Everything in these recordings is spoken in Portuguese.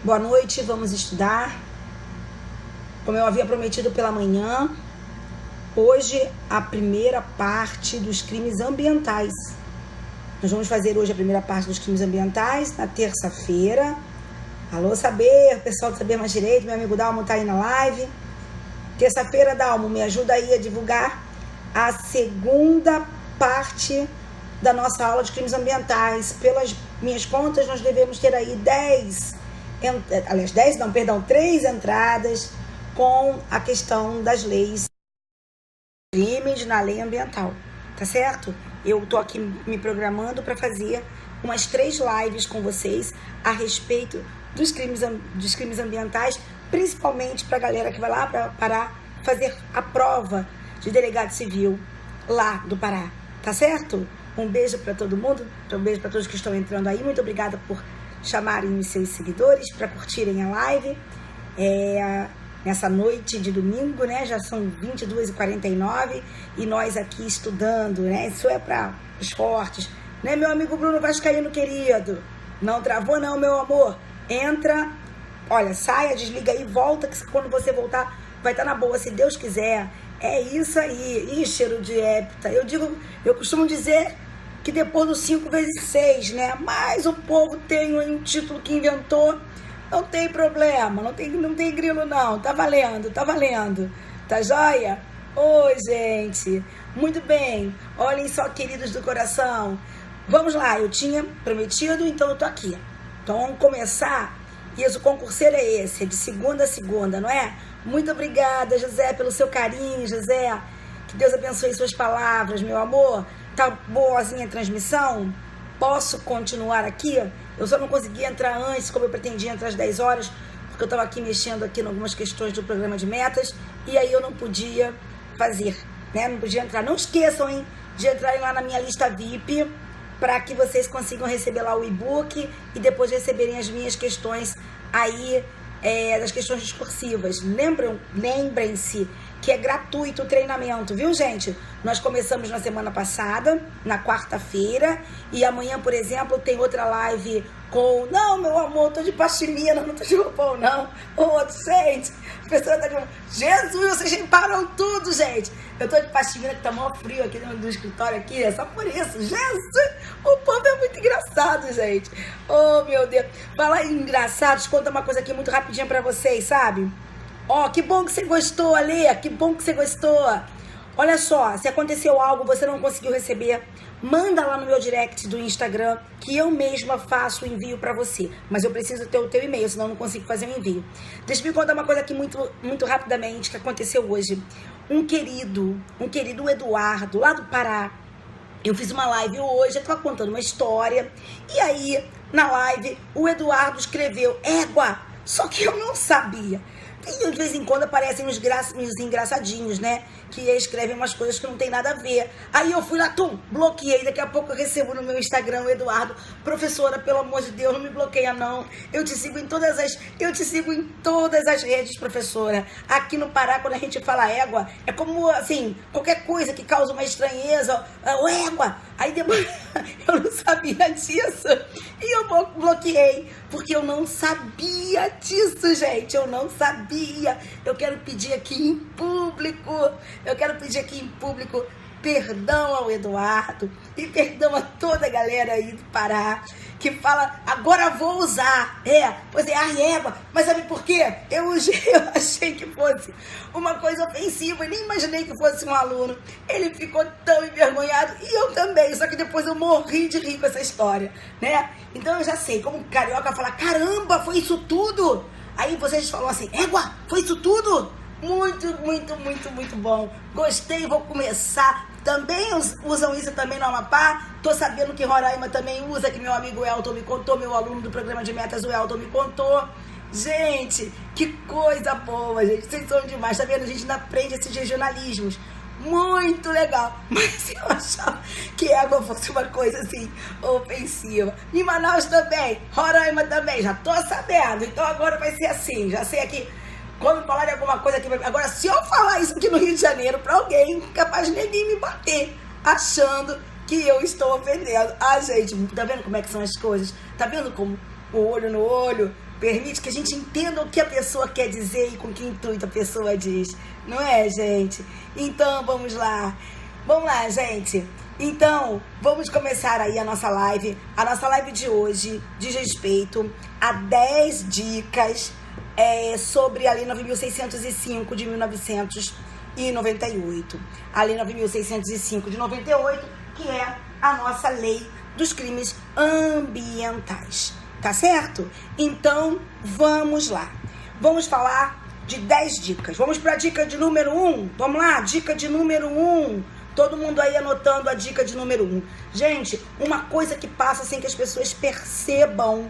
Boa noite, vamos estudar. Como eu havia prometido pela manhã, hoje a primeira parte dos crimes ambientais. Nós vamos fazer hoje a primeira parte dos crimes ambientais, na terça-feira. Alô, Saber, pessoal do Saber Mais Direito, meu amigo Dalmo tá aí na live. Terça-feira, Dalmo, me ajuda aí a divulgar a segunda parte da nossa aula de crimes ambientais. Pelas minhas contas, nós devemos ter aí 3 entradas com a questão das leis, crimes na lei ambiental, tá certo? Eu tô aqui me programando para fazer umas 3 lives com vocês a respeito dos crimes ambientais, principalmente para a galera que vai lá para fazer a prova de delegado civil lá do Pará, tá certo? Um beijo para todo mundo, um beijo para todos que estão entrando aí, muito obrigada por chamarem os seus seguidores para curtirem a live nessa noite de domingo, né? Já são 22h49 e nós aqui estudando, né? Isso é para os fortes, né? Meu amigo Bruno Vascaíno querido, não travou não, meu amor? Entra, olha, saia, desliga aí, volta, que quando você voltar vai estar na boa, se Deus quiser. É isso aí. Ih, cheiro de hépta. Eu costumo dizer que depois do 5 vezes 6, né? Mas o povo tem um título que inventou. Não tem problema, não tem grilo não. Tá valendo. Tá joia? Oi, gente. Muito bem. Olhem só, queridos do coração. Vamos lá, eu tinha prometido, então eu tô aqui. Então vamos começar. E o concurseiro é esse, é de segunda a segunda, não é? Muito obrigada, José, pelo seu carinho, José. Que Deus abençoe suas palavras, meu amor. Tá boazinha a transmissão? Posso continuar aqui? Eu só não consegui entrar antes, como eu pretendia entrar às 10 horas, porque eu estava aqui mexendo aqui em algumas questões do programa de metas, e aí eu não podia fazer, né? Não podia entrar. Não esqueçam, hein, de entrarem lá na minha lista VIP, para que vocês consigam receber lá o e-book e depois receberem as minhas questões aí, das questões discursivas. Lembrem-se que é gratuito o treinamento, viu, gente? Nós começamos na semana passada, na quarta-feira, e amanhã, por exemplo, tem outra live com... Não, meu amor, tô de pashmina, não tô de roupão, não. Ô, gente, a pessoa tá de... Jesus, vocês reparam tudo, gente. Eu tô de pashmina, que tá mó frio aqui no escritório aqui, é só por isso. Jesus, o povo é muito engraçado, gente. Oh, meu Deus. Falar em engraçados, conta uma coisa aqui muito rapidinha pra vocês, sabe? Ó, que bom que você gostou, Ale, que bom que você gostou. Olha só, se aconteceu algo, você não conseguiu receber, manda lá no meu direct do Instagram, que eu mesma faço o envio pra você. Mas eu preciso ter o teu e-mail, senão eu não consigo fazer o envio. Deixa eu me contar uma coisa aqui muito rapidamente, que aconteceu hoje. Um querido Eduardo, lá do Pará, eu fiz uma live hoje, eu tava contando uma história, e aí, na live, o Eduardo escreveu égua, só que eu não sabia. E de vez em quando aparecem uns engraçadinhos, né? Que escrevem umas coisas que não tem nada a ver. Aí eu fui lá, bloqueei. Daqui a pouco eu recebo no meu Instagram, o Eduardo. Professora, pelo amor de Deus, não me bloqueia não. Eu te sigo em todas as redes, professora. Aqui no Pará, quando a gente fala égua, é como, assim, qualquer coisa que causa uma estranheza. Égua. Aí depois, eu não sabia disso. E eu bloqueei, porque eu não sabia disso, gente. Eu não sabia. Eu quero pedir aqui em público. Perdão ao Eduardo e perdão a toda a galera aí do Pará que fala, agora vou usar. Pois é, a égua. Mas sabe por quê? Eu achei que fosse uma coisa ofensiva e nem imaginei que fosse um aluno. Ele ficou tão envergonhado e eu também, só que depois eu morri de rir com essa história, né? Então eu já sei, como carioca fala, caramba, foi isso tudo? Aí vocês falam assim, égua, foi isso tudo? Muito bom. Gostei, vou começar. Também usam isso também no Amapá. Tô sabendo que Roraima também usa, que meu amigo Elton me contou, meu aluno do programa de metas, o Elton me contou. Gente, que coisa boa, gente. Vocês são demais, tá vendo? A gente ainda aprende esses regionalismos. Muito legal. Mas se eu achava que égua fosse uma coisa assim, ofensiva. Em Manaus também, Roraima também, já tô sabendo. Então agora vai ser assim, já sei aqui. Quando falarem alguma coisa aqui... Agora, se eu falar isso aqui no Rio de Janeiro pra alguém, capaz de ninguém me bater, achando que eu estou ofendendo. Ah, gente, tá vendo como é que são as coisas? Tá vendo como o olho no olho, permite que a gente entenda o que a pessoa quer dizer e com que intuito a pessoa diz. Não é, gente? Então, vamos lá. Vamos lá, gente. Então, vamos começar aí a nossa live. A nossa live de hoje diz respeito a 10 dicas sobre a Lei 9.605 de 1998. A Lei 9.605 de 98, que é a nossa lei dos crimes ambientais. Tá certo? Então, vamos lá. Vamos falar de 10 dicas. Vamos para a dica de número 1. Vamos lá, dica de número 1. Todo mundo aí anotando a dica de número 1. Gente, uma coisa que passa sem que as pessoas percebam,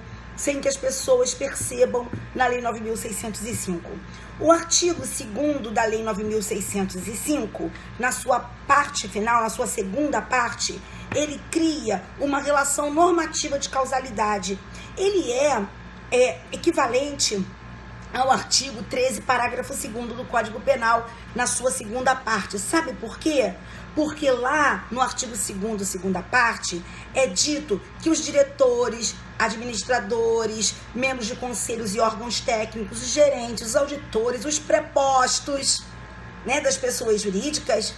na Lei 9.605. O artigo 2º da Lei 9.605, na sua parte final, na sua segunda parte, ele cria uma relação normativa de causalidade. Ele é equivalente ao artigo 13, parágrafo 2º do Código Penal, na sua segunda parte. Sabe por quê? Porque lá no artigo 2º, segunda parte, é dito que os diretores, administradores, membros de conselhos e órgãos técnicos, os gerentes, os auditores, os prepostos, né, das pessoas jurídicas,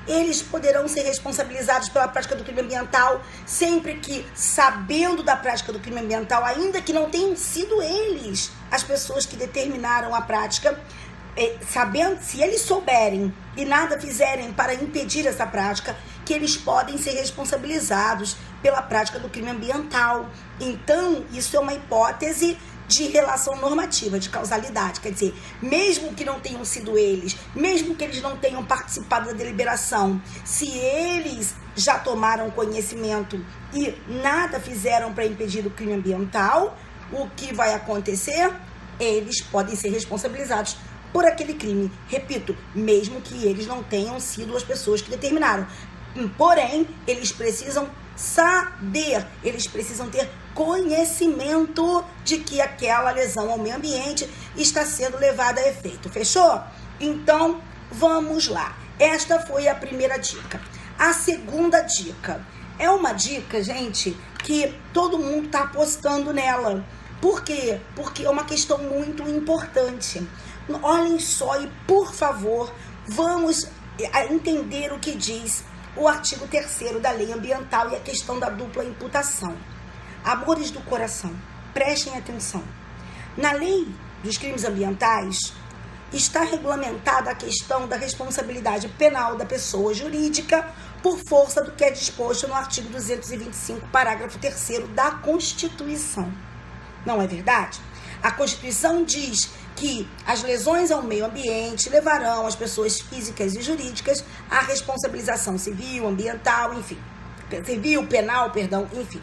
eles poderão ser responsabilizados pela prática do crime ambiental sempre que, sabendo da prática do crime ambiental, ainda que não tenham sido eles as pessoas que determinaram a prática, sabendo, se eles souberem e nada fizerem para impedir essa prática, que eles podem ser responsabilizados pela prática do crime ambiental. Então, isso é uma hipótese de relação normativa, de causalidade. Quer dizer, mesmo que não tenham sido eles, mesmo que eles não tenham participado da deliberação, se eles já tomaram conhecimento e nada fizeram para impedir o crime ambiental, o que vai acontecer? Eles podem ser responsabilizados por aquele crime. Repito, mesmo que eles não tenham sido as pessoas que determinaram. Porém, eles precisam saber, eles precisam ter conhecimento de que aquela lesão ao meio ambiente está sendo levada a efeito. Fechou? Então, vamos lá. Esta foi a primeira dica. A segunda dica é uma dica, gente, que todo mundo está apostando nela. Por quê? Porque é uma questão muito importante. Olhem só e, por favor, vamos entender o que diz o artigo 3º da Lei Ambiental e a questão da dupla imputação. Amores do coração, prestem atenção. Na Lei dos Crimes Ambientais está regulamentada a questão da responsabilidade penal da pessoa jurídica por força do que é disposto no artigo 225, parágrafo 3º da Constituição. Não é verdade? A Constituição diz que as lesões ao meio ambiente levarão as pessoas físicas e jurídicas à responsabilização civil, ambiental, enfim. Civil, penal, perdão, enfim.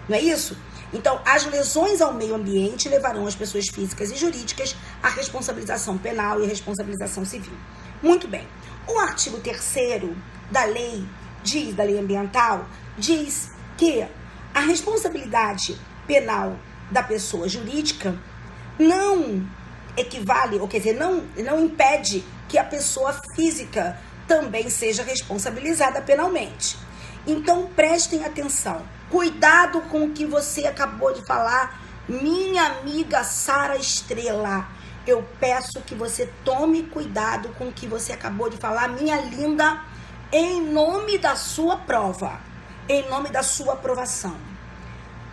Não é isso? Então, as lesões ao meio ambiente levarão as pessoas físicas e jurídicas à responsabilização penal e à responsabilização civil. Muito bem. O artigo 3º da lei ambiental diz que a responsabilidade penal da pessoa jurídica não equivale, ou quer dizer, não impede que a pessoa física também seja responsabilizada penalmente. Então, prestem atenção. Cuidado com o que você acabou de falar, minha amiga Sara Estrela. Eu peço que você tome cuidado com o que você acabou de falar, minha linda, em nome da sua prova, em nome da sua aprovação.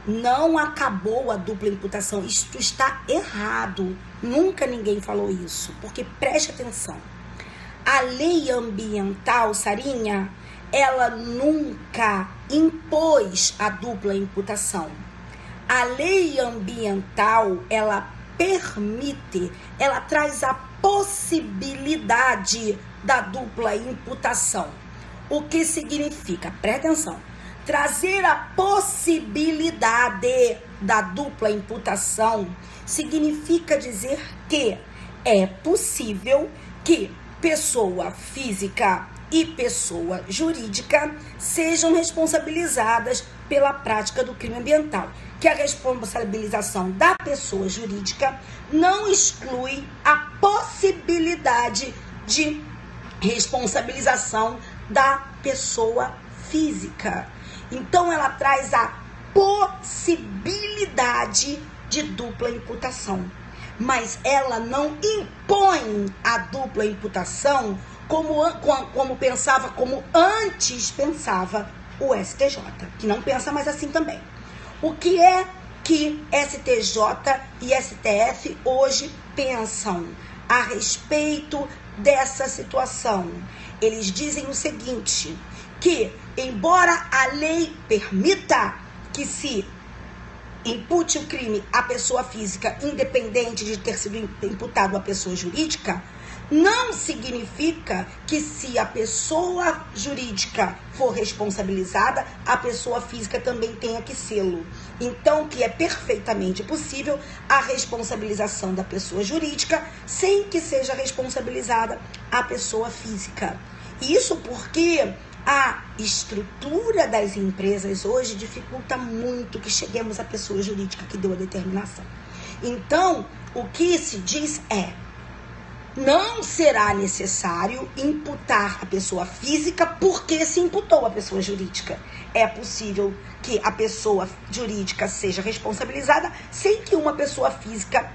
Não acabou a dupla imputação. Isto está errado. Nunca ninguém falou isso. Porque preste atenção. A lei ambiental, Sarinha, ela nunca impôs a dupla imputação. A lei ambiental, ela permite, ela traz a possibilidade da dupla imputação. O que significa? Presta atenção. Trazer a possibilidade da dupla imputação significa dizer que é possível que pessoa física e pessoa jurídica sejam responsabilizadas pela prática do crime ambiental. Que a responsabilização da pessoa jurídica não exclui a possibilidade de responsabilização da pessoa física. Então, ela traz a possibilidade de dupla imputação. Mas ela não impõe a dupla imputação como pensava, como antes pensava o STJ, que não pensa mais assim também. O que é que STJ e STF hoje pensam a respeito dessa situação? Eles dizem o seguinte, que embora a lei permita que se impute o crime à pessoa física, independente de ter sido imputado à pessoa jurídica, não significa que se a pessoa jurídica for responsabilizada, a pessoa física também tenha que sê-lo. Então, que é perfeitamente possível a responsabilização da pessoa jurídica sem que seja responsabilizada a pessoa física. Isso porque a estrutura das empresas hoje dificulta muito que cheguemos à pessoa jurídica que deu a determinação. Então, o que se diz é: não será necessário imputar a pessoa física porque se imputou a pessoa jurídica. É possível que a pessoa jurídica seja responsabilizada sem que uma pessoa física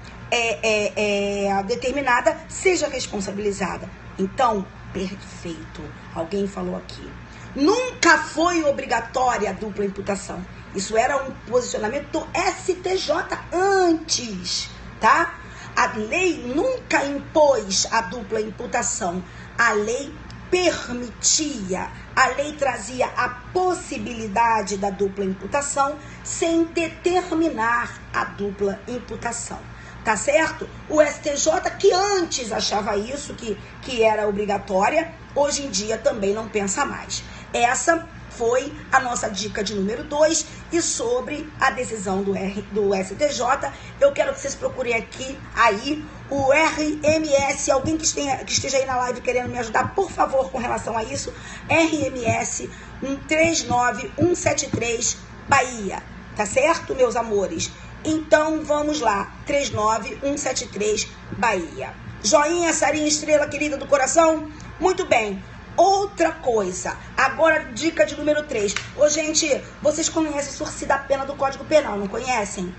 determinada seja responsabilizada. Então, perfeito. Alguém falou aqui. Nunca foi obrigatória a dupla imputação. Isso era um posicionamento do STJ antes, tá? A lei nunca impôs a dupla imputação. A lei permitia, a lei trazia a possibilidade da dupla imputação sem determinar a dupla imputação. Tá certo? O STJ, que antes achava isso, que era obrigatória, hoje em dia também não pensa mais. Essa foi a nossa dica de número 2. E sobre a decisão do STJ, eu quero que vocês procurem aí o RMS. Alguém que esteja aí na live querendo me ajudar, por favor, com relação a isso. RMS 39173 Bahia. Tá certo, meus amores? Então, vamos lá. 39173 Bahia. Joinha, Sarinha, estrela querida do coração. Muito bem. Outra coisa, agora dica de número 3. Ô, gente, vocês conhecem sursi da pena do Código Penal, não conhecem?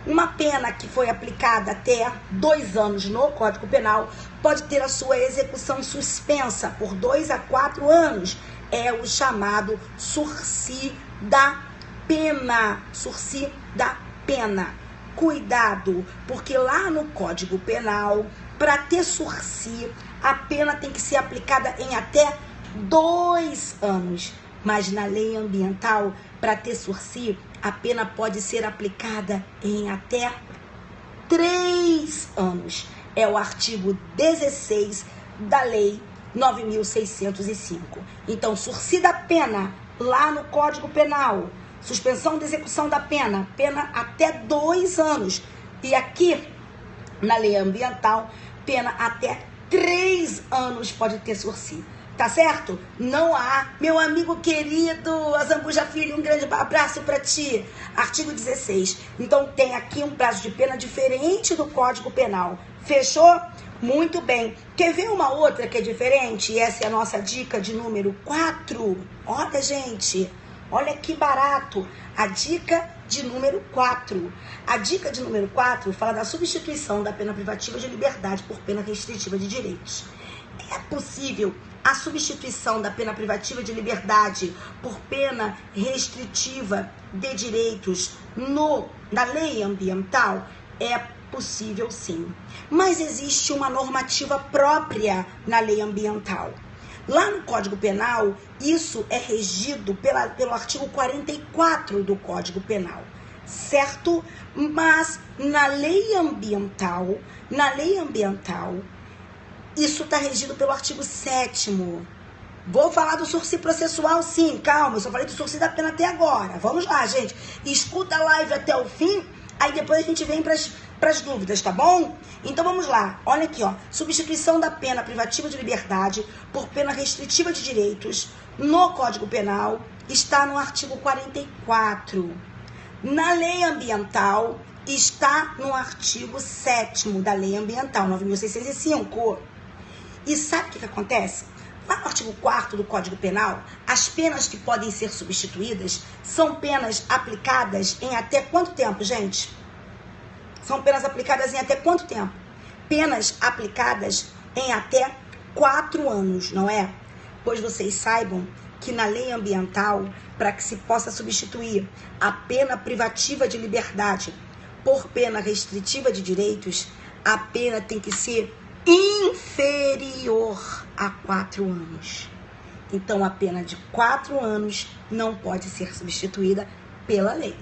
Uma pena que foi aplicada até 2 anos no Código Penal pode ter a sua execução suspensa por 2 a 4 anos. É o chamado sursi da pena. Sursi da pena. Cuidado, porque lá no Código Penal, para ter sursi, a pena tem que ser aplicada em até 2 anos. Mas na lei ambiental, para ter sursi, a pena pode ser aplicada em até 3 anos. É o artigo 16 da lei 9.605. Então, sursi da pena lá no Código Penal, suspensão de execução da pena, pena até 2 anos. E aqui, na lei ambiental, pena até 3 anos pode ter sursi. Tá certo? Não há. Meu amigo querido, Azambuja Filho, um grande abraço pra ti. Artigo 16. Então tem aqui um prazo de pena diferente do Código Penal. Fechou? Muito bem. Quer ver uma outra que é diferente? E essa é a nossa dica de número 4. Olha, gente. Olha que barato. A dica de número 4. A dica de número 4 fala da substituição da pena privativa de liberdade por pena restritiva de direitos. É possível a substituição da pena privativa de liberdade por pena restritiva de direitos na lei ambiental? É possível, sim. Mas existe uma normativa própria na lei ambiental. Lá no Código Penal, isso é regido pelo artigo 44 do Código Penal, certo? Mas na lei ambiental, isso está regido pelo artigo 7º. Vou falar do sursi processual, sim, calma, eu só falei do sursi da pena até agora. Vamos lá, gente. Escuta a live até o fim, aí depois a gente vem para as dúvidas, tá bom? Então vamos lá, olha aqui, ó. Substituição da pena privativa de liberdade por pena restritiva de direitos no Código Penal está no artigo 44. Na lei ambiental está no artigo 7º da lei ambiental, 9.605. E sabe o que acontece? Lá no artigo 4º do Código Penal, as penas que podem ser substituídas são penas aplicadas em até quanto tempo, gente? São penas aplicadas em até quanto tempo? Penas aplicadas em até 4 anos, não é? Pois vocês saibam que na lei ambiental, para que se possa substituir a pena privativa de liberdade por pena restritiva de direitos, a pena tem que ser inferior a 4 anos. Então, a pena de 4 anos não pode ser substituída pela lei.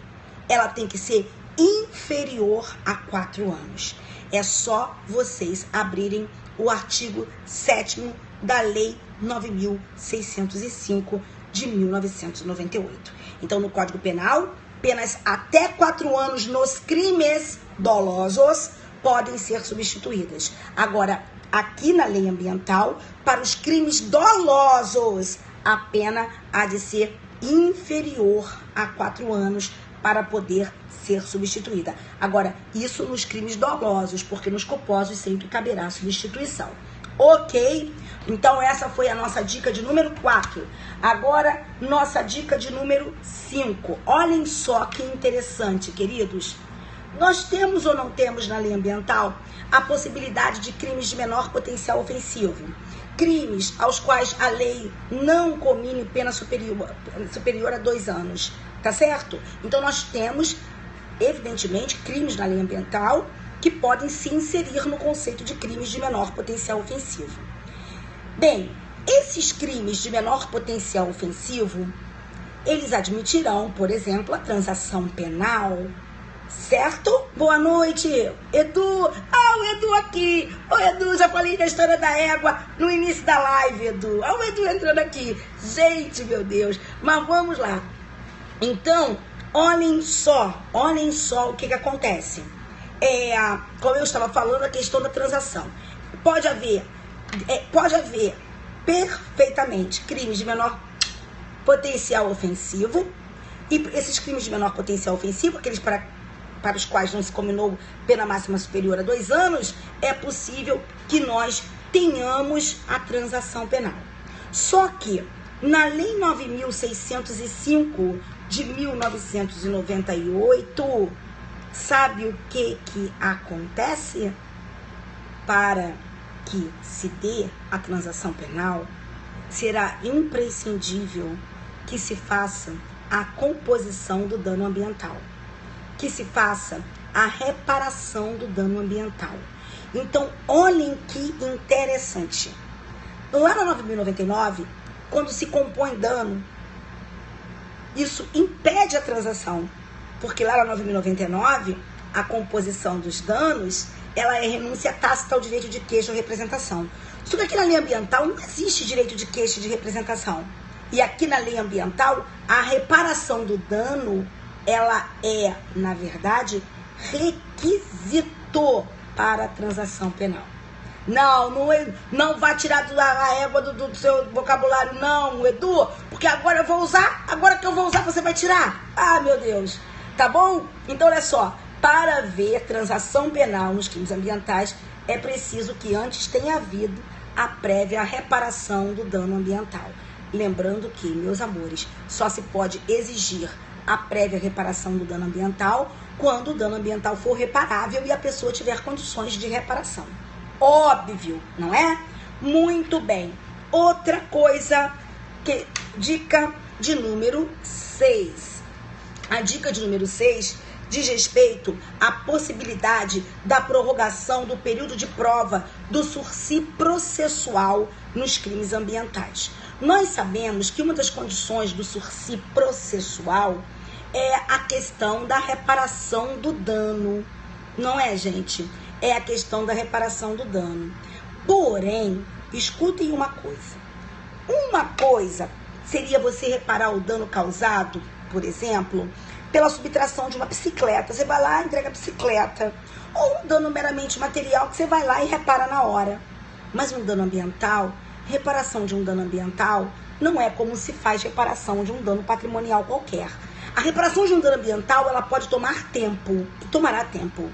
Ela tem que ser inferior a 4 anos. É só vocês abrirem o artigo 7º da Lei 9.605 de 1998. Então, no Código Penal, penas até 4 anos nos crimes dolosos podem ser substituídas. Agora, aqui na lei ambiental, para os crimes dolosos, a pena há de ser inferior a 4 anos para poder ser substituída. Agora, isso nos crimes dolosos, porque nos culposos sempre caberá substituição. Ok? Então, essa foi a nossa dica de número 4. Agora, nossa dica de número 5. Olhem só que interessante, queridos. Nós temos ou não temos na lei ambiental a possibilidade de crimes de menor potencial ofensivo. Crimes aos quais a lei não comine pena superior a 2 anos. Tá certo? Então, nós temos, evidentemente, crimes na lei ambiental que podem se inserir no conceito de crimes de menor potencial ofensivo. Bem, esses crimes de menor potencial ofensivo, eles admitirão, por exemplo, a transação penal, certo? Boa noite, Edu. Ah, o Edu aqui. Ô, Edu, já falei da história da égua no início da live, Edu. Ah, o Edu entrando aqui. Gente, meu Deus. Mas vamos lá. Então, olhem só o que acontece. Como eu estava falando, a questão da transação. Pode haver perfeitamente crimes de menor potencial ofensivo, e esses crimes de menor potencial ofensivo, aqueles para os quais não se combinou pena máxima superior a 2 anos, é possível que nós tenhamos a transação penal. Só que na Lei 9.605 de 1998, sabe o que acontece? Para que se dê a transação penal, será imprescindível que se faça a composição do dano ambiental, que se faça a reparação do dano ambiental. Então, olhem que interessante. Lá na 9.099, quando se compõe dano, isso impede a transação, porque lá na 9.099, a composição dos danos, ela é renúncia tácita ao direito de queixa ou representação. Só que aqui na lei ambiental não existe direito de queixa e de representação. E aqui na lei ambiental, a reparação do dano, ela é, na verdade, requisito para a transação penal. Não vai tirar a égua do seu vocabulário, não, Edu, porque agora que eu vou usar, você vai tirar. Ah, meu Deus, tá bom? Então, olha só, para haver transação penal nos crimes ambientais, é preciso que antes tenha havido a prévia reparação do dano ambiental. Lembrando que, meus amores, só se pode exigir a prévia reparação do dano ambiental quando o dano ambiental for reparável e a pessoa tiver condições de reparação. Óbvio, não é? Muito bem. Outra coisa, dica de número 6. A dica de número 6 diz respeito à possibilidade da prorrogação do período de prova do sursi processual nos crimes ambientais. Nós sabemos que uma das condições do sursi processual é a questão da reparação do dano, não é, gente? É a questão da reparação do dano. Porém, escutem uma coisa. Uma coisa seria você reparar o dano causado, por exemplo, pela subtração de uma bicicleta. Você vai lá e entrega a bicicleta. Ou um dano meramente material que você vai lá e repara na hora. Mas um dano ambiental, reparação de um dano ambiental, não é como se faz reparação de um dano patrimonial qualquer. A reparação de um dano ambiental, ela pode tomar tempo, e tomará tempo.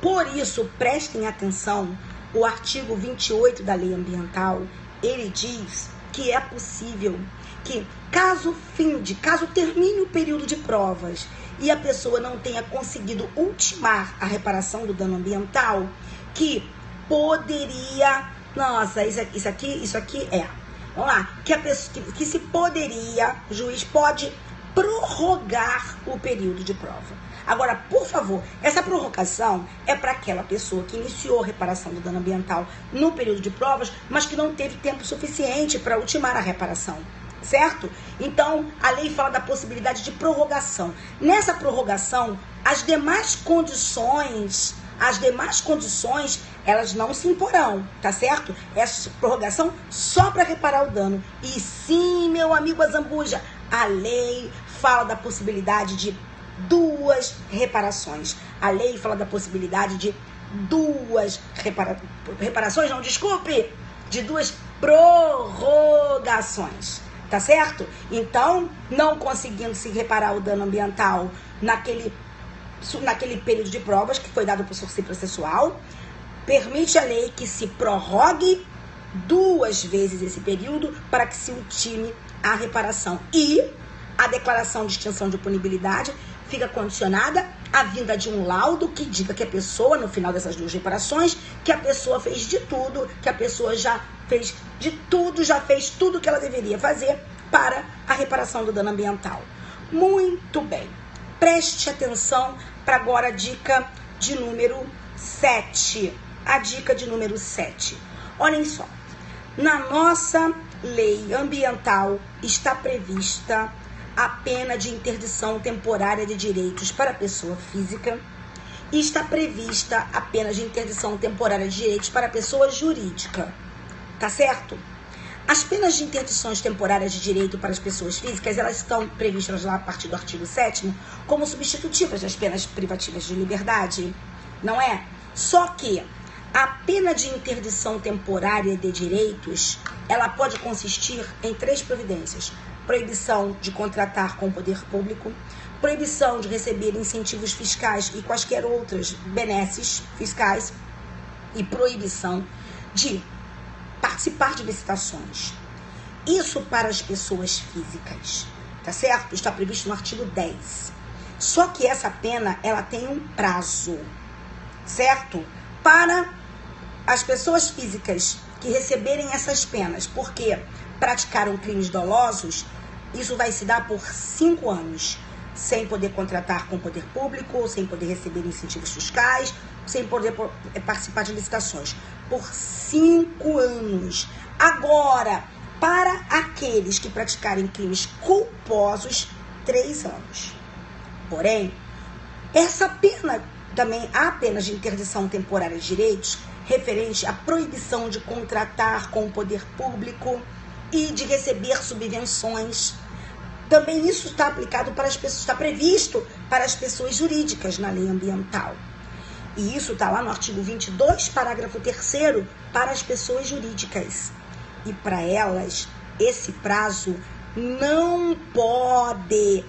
Por isso, prestem atenção, o artigo 28 da Lei Ambiental, ele diz que é possível que, caso termine o período de provas e a pessoa não tenha conseguido ultimar a reparação do dano ambiental, que poderia... Nossa, isso aqui é... Vamos lá. Que se poderia, o juiz pode prorrogar o período de prova. Agora, por favor, essa prorrogação é para aquela pessoa que iniciou a reparação do dano ambiental no período de provas, mas que não teve tempo suficiente para ultimar a reparação, certo? Então, a lei fala da possibilidade de prorrogação. Nessa prorrogação, as demais condições, elas não se imporão, tá certo? Essa prorrogação só para reparar o dano. E sim, meu amigo Azambuja, a lei fala da possibilidade de duas reparações. A lei fala da possibilidade de duas reparações, não, desculpe, de duas prorrogações, tá certo? Então, não conseguindo se reparar o dano ambiental naquele período de provas que foi dado por sursi processual, permite a lei que se prorrogue 2 vezes esse período para que se ultime a reparação. E a declaração de extinção de punibilidade fica condicionada à vinda de um laudo que diga que a pessoa, no final dessas 2 reparações, que a pessoa fez de tudo, que a pessoa já fez tudo que ela deveria fazer para a reparação do dano ambiental. Muito bem. Preste atenção para agora a dica de número 7. A dica de número 7. Olhem só. Na nossa lei ambiental está prevista a pena de interdição temporária de direitos para a pessoa física e está prevista a pena de interdição temporária de direitos para a pessoa jurídica. Tá certo? As penas de interdições temporárias de direito para as pessoas físicas, elas estão previstas lá a partir do artigo 7º como substitutivas das penas privativas de liberdade, não é? Só que a pena de interdição temporária de direitos, ela pode consistir em 3 providências: proibição de contratar com o poder público, proibição de receber incentivos fiscais e quaisquer outras benesses fiscais e proibição de participar de licitações. Isso para as pessoas físicas, tá certo? Está previsto no artigo 10. Só que essa pena, ela tem um prazo, certo? Para as pessoas físicas que receberem essas penas, porque praticaram crimes dolosos, isso vai se dar por 5 anos, sem poder contratar com o poder público, sem poder receber incentivos fiscais, sem poder participar de licitações, por 5 anos. Agora, para aqueles que praticarem crimes culposos, 3 anos. Porém, essa pena também há pena de interdição temporária de direitos referente à proibição de contratar com o poder público e de receber subvenções. Também isso está aplicado para as pessoas, está previsto para as pessoas jurídicas na lei ambiental. E isso está lá no artigo 22, parágrafo 3º, para as pessoas jurídicas. E para elas, esse prazo não pode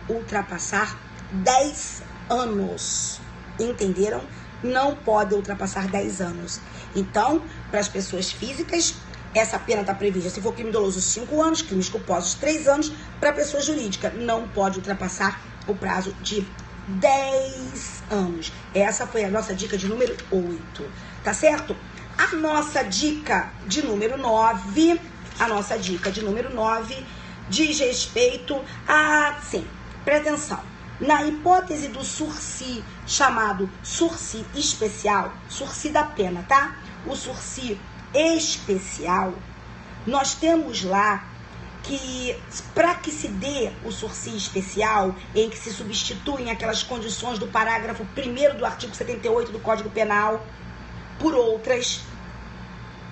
ultrapassar 10 anos. Entenderam? Não pode ultrapassar 10 anos. Então, para as pessoas físicas, essa pena está prevista, se for crime doloso, 5 anos, crimes culposos, 3 anos. Para a pessoa jurídica, não pode ultrapassar o prazo de 10 anos. Essa foi a nossa dica de número 8, tá certo? A nossa dica de número 9, diz respeito a... Sim, presta atenção. Na hipótese do sursi, chamado sursi especial, sursi da pena, tá? O sursi especial, nós temos lá que, para que se dê o sursi especial, em que se substituem aquelas condições do parágrafo 1º do artigo 78 do Código Penal por outras,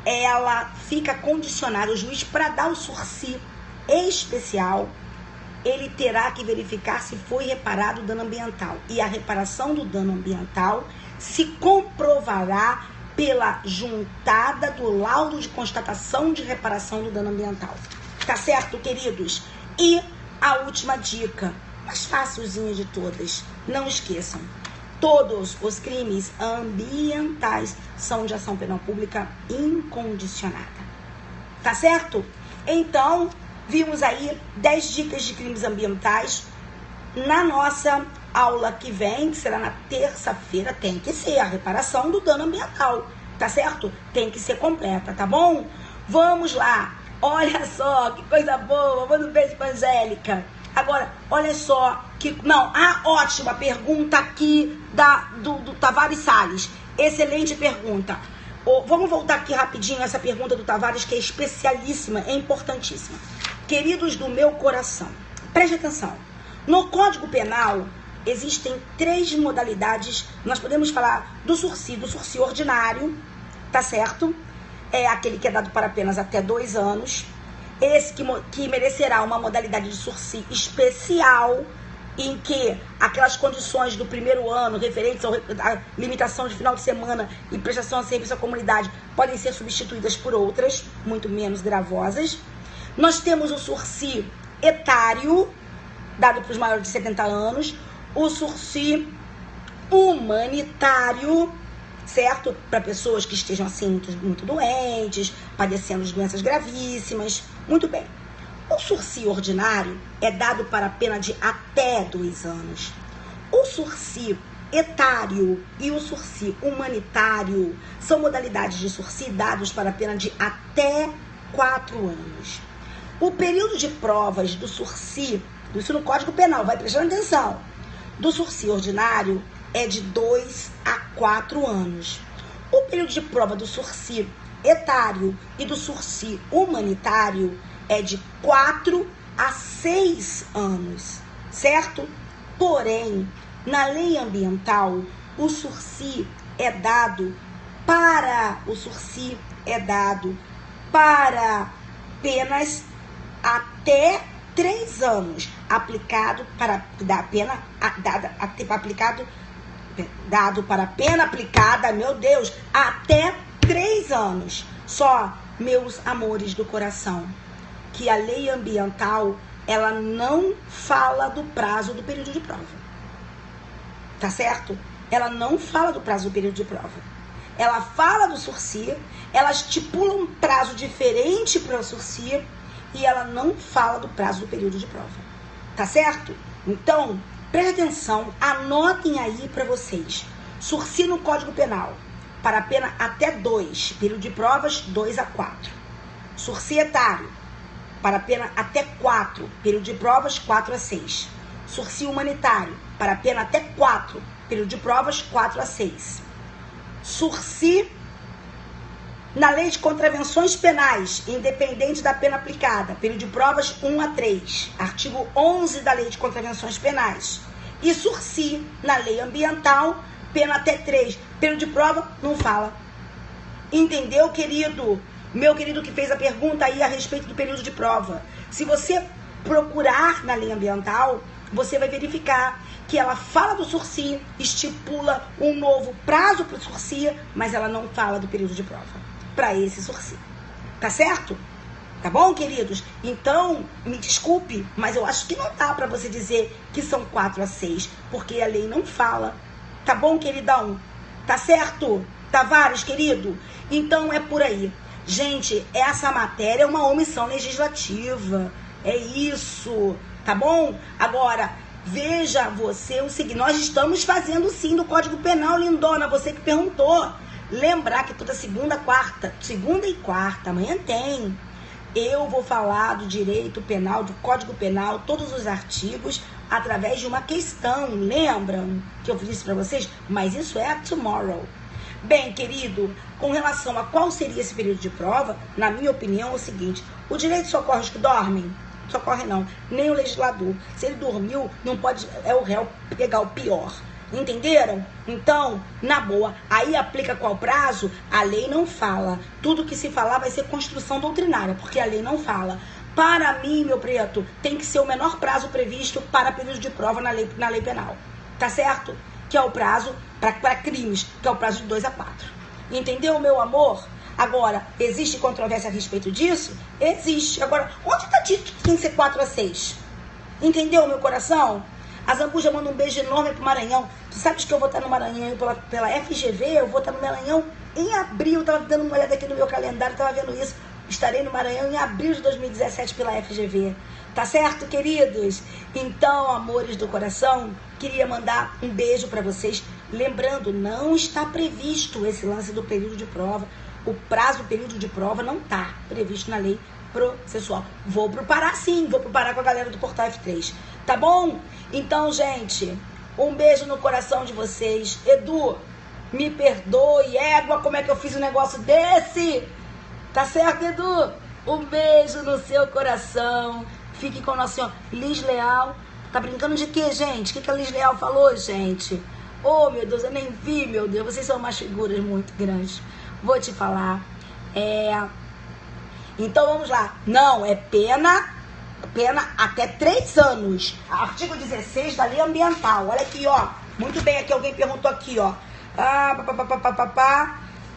ela fica condicionada, o juiz, para dar o sursi especial, ele terá que verificar se foi reparado o dano ambiental. E a reparação do dano ambiental se comprovará pela juntada do laudo de constatação de reparação do dano ambiental. Tá certo, queridos? E a última dica, mais facilzinha de todas, não esqueçam, todos os crimes ambientais são de ação penal pública incondicionada. Tá certo? Então, vimos aí 10 dicas de crimes ambientais. Na nossa aula que vem, que será na terça-feira, tem que ser a reparação do dano ambiental, tá certo? Tem que ser completa, tá bom? Vamos lá. Olha só, que coisa boa. Manda um beijo pra Angélica. Agora, olha só, ótima pergunta aqui do Tavares Salles. Excelente pergunta. Vamos voltar aqui rapidinho essa pergunta do Tavares, que é especialíssima, é importantíssima. Queridos do meu coração, preste atenção. No Código Penal, existem 3 modalidades. Nós podemos falar do sursi ordinário, tá certo? É aquele que é dado para apenas até 2 anos. Esse que merecerá uma modalidade de sursi especial, em que aquelas condições do primeiro ano, referentes à limitação de final de semana e prestação de serviço à comunidade, podem ser substituídas por outras, muito menos gravosas. Nós temos o sursi etário, dado para os maiores de 70 anos, o sursi humanitário, certo? Para pessoas que estejam assim muito doentes, padecendo de doenças gravíssimas. Muito bem. O sursi ordinário é dado para a pena de até 2 anos. O sursi etário e o sursi humanitário são modalidades de sursi dados para a pena de até 4 anos. O período de provas do sursi, isso no Código Penal, vai prestando atenção, do sursi ordinário é de 2 a 4 anos. O período de prova do sursi etário e do sursi humanitário é de 4 a 6 anos, certo? Porém, na lei ambiental, o sursi é dado para penas até 3 anos, dado para pena aplicada, meu Deus, até 3 anos. Só, meus amores do coração, que a lei ambiental, ela não fala do prazo do período de prova. Tá certo? Ela não fala do prazo do período de prova. Ela fala do sursi, ela estipula um prazo diferente para o sursi e ela não fala do prazo do período de prova. Tá certo? Então, preste atenção, anotem aí para vocês. Sursi no Código Penal, para a pena até 2, período de provas 2 a 4. Sursi etário, para a pena até 4, período de provas 4 a 6. Sursi humanitário, para a pena até 4, período de provas 4 a 6. Sursi na lei de contravenções penais, independente da pena aplicada, período de provas 1 a 3, artigo 11 da lei de contravenções penais. E sursi na lei ambiental, pena até 3, período de prova não fala. Entendeu, querido? Meu querido que fez a pergunta aí a respeito do período de prova. Se você procurar na lei ambiental, você vai verificar que ela fala do sursi, estipula um novo prazo para o sursi, mas ela não fala do período de prova para esse sursi. Tá certo? Tá bom, queridos? Então, me desculpe, mas eu acho que não dá para você dizer que são 4 a 6, porque a lei não fala. Tá bom, queridão? Tá certo? Tavares, querido? Então é por aí. Gente, essa matéria é uma omissão legislativa. É isso, tá bom? Agora, veja você o seguinte, nós estamos fazendo sim do Código Penal, lindona, você que perguntou. Lembrar que toda segunda e quarta, amanhã tem. Eu vou falar do direito penal, do Código Penal, todos os artigos, através de uma questão. Lembram que eu disse para vocês? Mas isso é tomorrow. Bem, querido, com relação a qual seria esse período de prova, na minha opinião é o seguinte: o direito socorre os que dormem? Socorre não, nem o legislador. Se ele dormiu, não pode, é o réu pegar o pior. Entenderam? Então, na boa, aí aplica qual prazo? A lei não fala. Tudo que se falar vai ser construção doutrinária, porque a lei não fala. Para mim, meu preto, tem que ser o menor prazo previsto para período de prova na lei penal. Tá certo? Que é o prazo para crimes, que é o prazo de 2 a 4. Entendeu, meu amor? Agora, existe controvérsia a respeito disso? Existe. Agora, onde está dito que tem que ser 4 a 6? Entendeu, meu coração? A Zambuja manda um beijo enorme pro Maranhão. Tu sabes que eu vou estar no Maranhão pela FGV, eu vou estar no Maranhão em abril. Eu tava dando uma olhada aqui no meu calendário, tava vendo isso. estarei no Maranhão em abril de 2017 pela FGV. Tá certo, queridos? Então, amores do coração, queria mandar um beijo para vocês. Lembrando, não está previsto esse lance do período de prova. O prazo do período de prova não está previsto na lei processual. Vou pro Pará sim, vou pro Pará com a galera do Portal F3. Tá bom? Então, gente, um beijo no coração de vocês. Edu, me perdoe, égua, como é que eu fiz um negócio desse? Tá certo, Edu? Um beijo no seu coração. Fique com o nosso senhor. Liz Leal. Tá brincando de quê, gente? O que a Liz Leal falou, gente? Oh, meu Deus, eu nem vi, meu Deus. Vocês são umas figuras muito grandes. Vou te falar. Então, vamos lá. Não, é pena até 3 anos. Artigo 16 da Lei Ambiental. Olha aqui, ó. Muito bem, aqui alguém perguntou aqui, ó.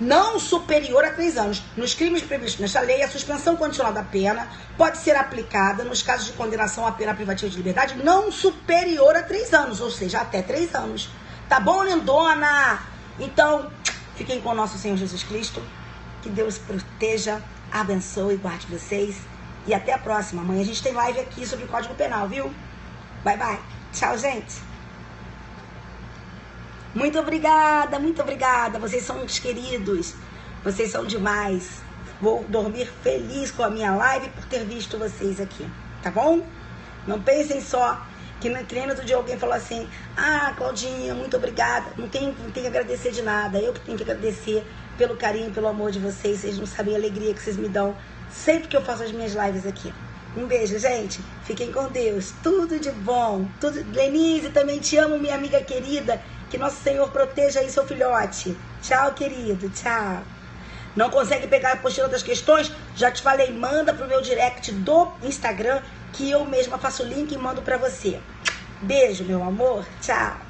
Não superior a 3 anos. Nos crimes previstos nesta lei, a suspensão condicional da pena pode ser aplicada nos casos de condenação à pena privativa de liberdade não superior a 3 anos, ou seja, até 3 anos. Tá bom, lindona? Então, fiquem com o nosso Senhor Jesus Cristo. Que Deus proteja, abençoe e guarde vocês. E até a próxima. Amanhã a gente tem live aqui sobre o Código Penal, viu? Bye, bye. Tchau, gente. Muito obrigada, muito obrigada. Vocês são uns queridos. Vocês são demais. Vou dormir feliz com a minha live por ter visto vocês aqui. Tá bom? Não pensem só que no treino do dia alguém falou assim: ah, Claudinha, muito obrigada. Não tem que agradecer de nada. Eu que tenho que agradecer pelo carinho, pelo amor de vocês. Vocês não sabem a alegria que vocês me dão sempre que eu faço as minhas lives aqui. Um beijo, gente. Fiquem com Deus. Tudo de bom. Lenise, também te amo, minha amiga querida. Que nosso Senhor proteja aí seu filhote. Tchau, querido. Tchau. Não consegue pegar a apostila das questões? Já te falei, manda pro meu direct do Instagram, que eu mesma faço o link e mando pra você. Beijo, meu amor. Tchau.